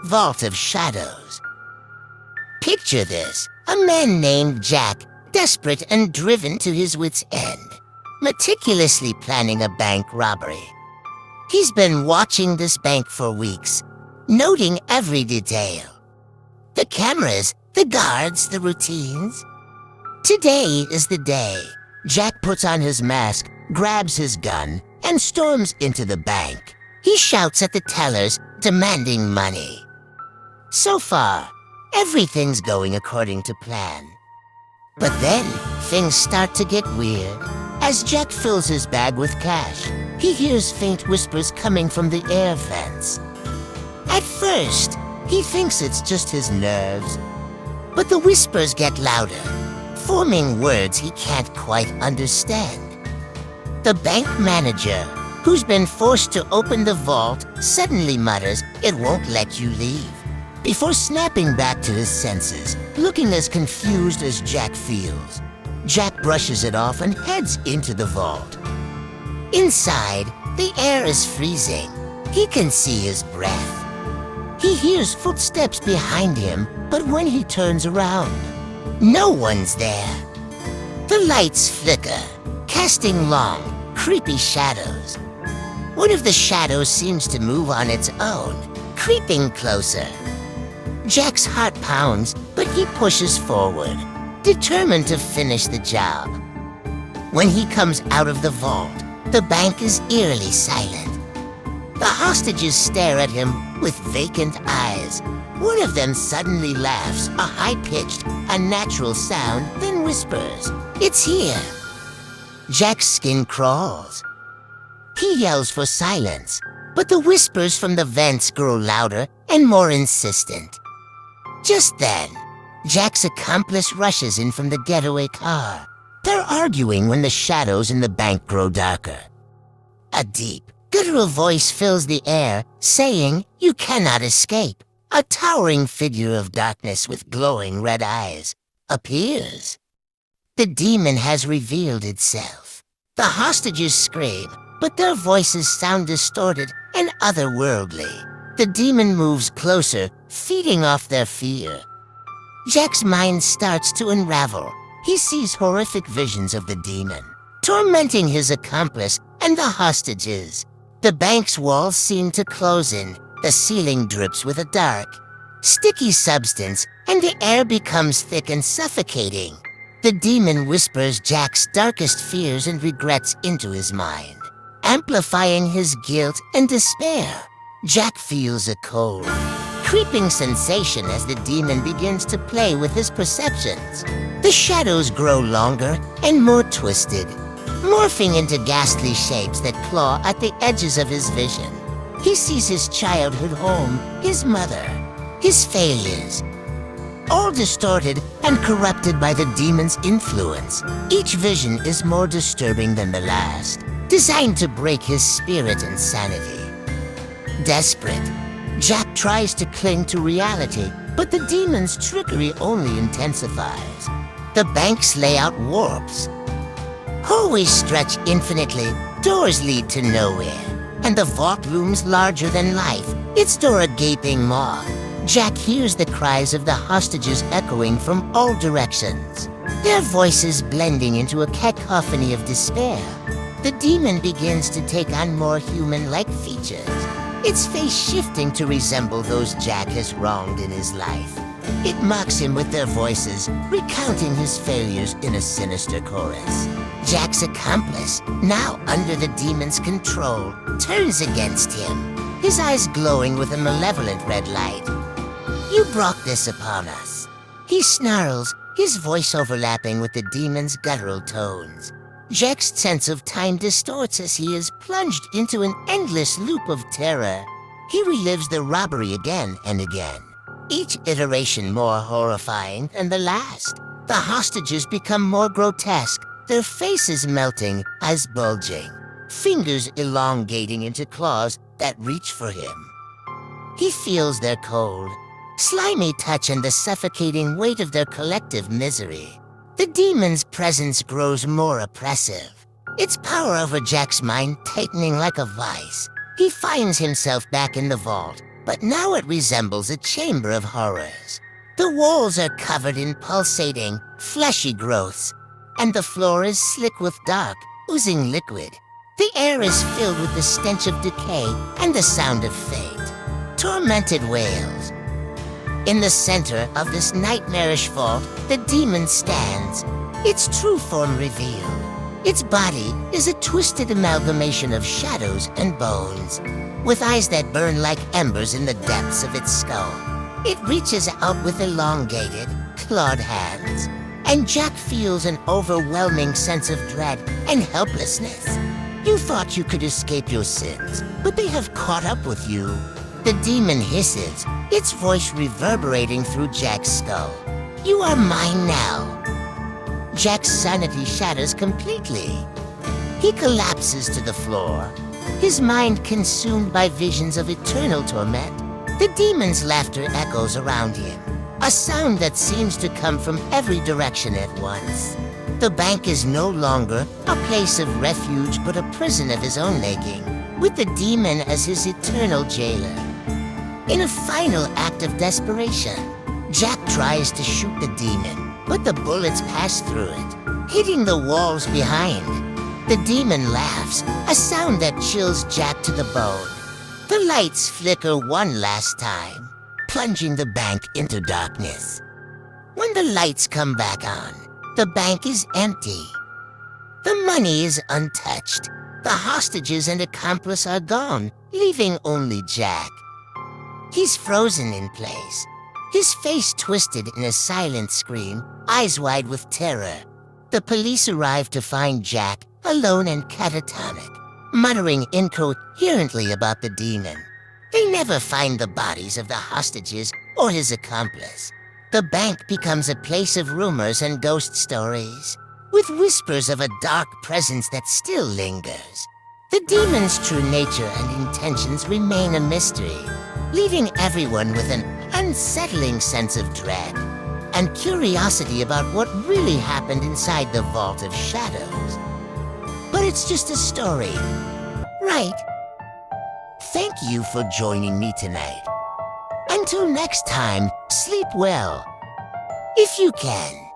vault of shadows. Picture this, a man named Jack, desperate and driven to his wits' end, meticulously planning a bank robbery. He's been watching this bank for weeks, noting every detail. The cameras, the guards, the routines. Today is the day. Jack puts on his mask, grabs his gun, and storms into the bank. He shouts at the tellers, demanding money. So far, everything's going according to plan. But then, things start to get weird. As Jack fills his bag with cash, he hears faint whispers coming from the air vents. At first, he thinks it's just his nerves. But the whispers get louder, forming words he can't quite understand. The bank manager, who's been forced to open the vault, suddenly mutters, "It won't let you leave," before snapping back to his senses, looking as confused as Jack feels. Jack brushes it off and heads into the vault. Inside, the air is freezing. He can see his breath. He hears footsteps behind him, but when he turns around, no one's there. The lights flicker, casting long, creepy shadows. One of the shadows seems to move on its own, creeping closer. Jack's heart pounds, but he pushes forward, determined to finish the job. When he comes out of the vault, the bank is eerily silent. The hostages stare at him with vacant eyes. One of them suddenly laughs, a high-pitched, unnatural sound, then whispers, "It's here." Jack's skin crawls. He yells for silence, but the whispers from the vents grow louder and more insistent. Just then, Jack's accomplice rushes in from the getaway car. They're arguing when the shadows in the bank grow darker. A deep, guttural voice fills the air, saying, "You cannot escape." A towering figure of darkness with glowing red eyes appears. The demon has revealed itself. The hostages scream, but their voices sound distorted and otherworldly. The demon moves closer, feeding off their fear. Jack's mind starts to unravel. He sees horrific visions of the demon, tormenting his accomplice and the hostages. The bank's walls seem to close in. The ceiling drips with a dark, sticky substance, and the air becomes thick and suffocating. The demon whispers Jack's darkest fears and regrets into his mind, amplifying his guilt and despair. Jack feels a cold, creeping sensation as the demon begins to play with his perceptions. The shadows grow longer and more twisted, morphing into ghastly shapes that claw at the edges of his vision. He sees his childhood home, his mother, his failures, all distorted and corrupted by the demon's influence. Each vision is more disturbing than the last, designed to break his spirit and sanity. Desperate, Jack tries to cling to reality, but the demon's trickery only intensifies. The bank's layout warps. Hallways stretch infinitely, doors lead to nowhere, and the vault looms larger than life, its door a gaping maw. Jack hears the cries of the hostages echoing from all directions, their voices blending into a cacophony of despair. The demon begins to take on more human-like features, its face shifting to resemble those Jack has wronged in his life. It mocks him with their voices, recounting his failures in a sinister chorus. Jack's accomplice, now under the demon's control, turns against him, his eyes glowing with a malevolent red light. "You brought this upon us," he snarls, his voice overlapping with the demon's guttural tones. Jack's sense of time distorts as he is plunged into an endless loop of terror. He relives the robbery again and again, each iteration more horrifying than the last. The hostages become more grotesque, their faces melting, eyes bulging, fingers elongating into claws that reach for him. He feels their cold, slimy touch and the suffocating weight of their collective misery. The demon's presence grows more oppressive, its power over Jack's mind tightening like a vice. He finds himself back in the vault, but now it resembles a chamber of horrors. The walls are covered in pulsating, fleshy growths, and the floor is slick with dark, oozing liquid. The air is filled with the stench of decay and the sound of fate. Tormented wails. In the center of this nightmarish vault, the demon stands, its true form revealed. Its body is a twisted amalgamation of shadows and bones, with eyes that burn like embers in the depths of its skull. It reaches out with elongated, clawed hands, and Jack feels an overwhelming sense of dread and helplessness. You thought you could escape your sins, but they have caught up with you. The demon hisses, its voice reverberating through Jack's skull. You are mine now. Jack's sanity shatters completely. He collapses to the floor, his mind consumed by visions of eternal torment. The demon's laughter echoes around him, a sound that seems to come from every direction at once. The bank is no longer a place of refuge but a prison of his own making, with the demon as his eternal jailer. In a final act of desperation, Jack tries to shoot the demon, but the bullets pass through it, hitting the walls behind. The demon laughs, a sound that chills Jack to the bone. The lights flicker one last time, plunging the bank into darkness. When the lights come back on, the bank is empty. The money is untouched. The hostages and accomplice are gone, leaving only Jack. He's frozen in place, his face twisted in a silent scream, eyes wide with terror. The police arrive to find Jack alone and catatonic, muttering incoherently about the demon. They never find the bodies of the hostages or his accomplice. The bank becomes a place of rumors and ghost stories, with whispers of a dark presence that still lingers. The demon's true nature and intentions remain a mystery, leaving everyone with an unsettling sense of dread and curiosity about what really happened inside the Vault of Shadows. But it's just a story, right? Thank you for joining me tonight. Until next time, sleep well, if you can.